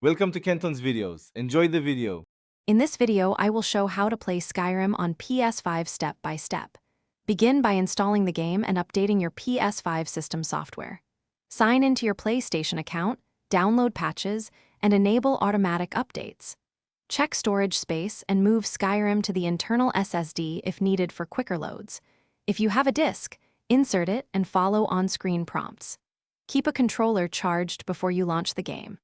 Welcome to Kenton's videos. Enjoy the video. In this video, I will show how to play Skyrim on PS5 step by step. Begin by installing the game and updating your PS5 system software. Sign into your PlayStation account, download patches, and enable automatic updates. Check storage space and move Skyrim to the internal SSD if needed for quicker loads. If you have a disk, insert it and follow on-screen prompts. Keep a controller charged before you launch the game.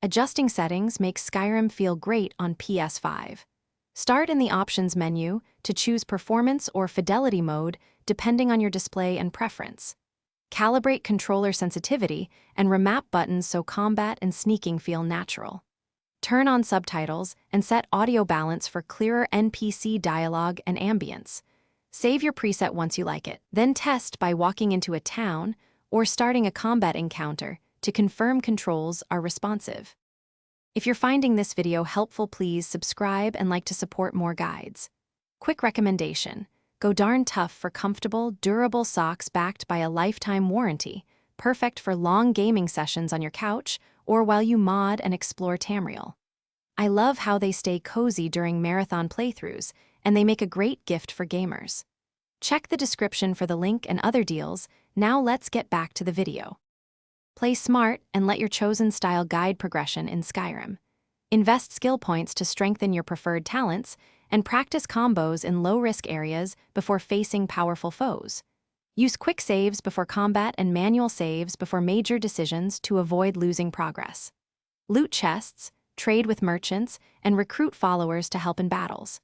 Adjusting settings makes Skyrim feel great on PS5. Start in the Options menu to choose Performance or Fidelity mode depending on your display and preference. Calibrate controller sensitivity and remap buttons so combat and sneaking feel natural. Turn on subtitles and set audio balance for clearer NPC dialogue and ambience. Save your preset once you like it, then test by walking into a town or starting a combat encounter to confirm controls are responsive. If you're finding this video helpful, please subscribe and like to support more guides. Quick recommendation: Go Darn Tough for comfortable, durable socks backed by a lifetime warranty, perfect for long gaming sessions on your couch or while you mod and explore Tamriel. I love how they stay cozy during marathon playthroughs, and they make a great gift for gamers. Check the description for the link and other deals. Now let's get back to the video. Play smart and let your chosen style guide progression in Skyrim. Invest skill points to strengthen your preferred talents, and practice combos in low-risk areas before facing powerful foes. Use quick saves before combat and manual saves before major decisions to avoid losing progress. Loot chests, trade with merchants, and recruit followers to help in battles.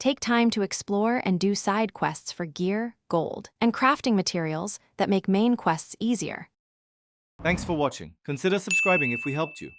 Take time to explore and do side quests for gear, gold, and crafting materials that make main quests easier. Thanks for watching. Consider subscribing if we helped you.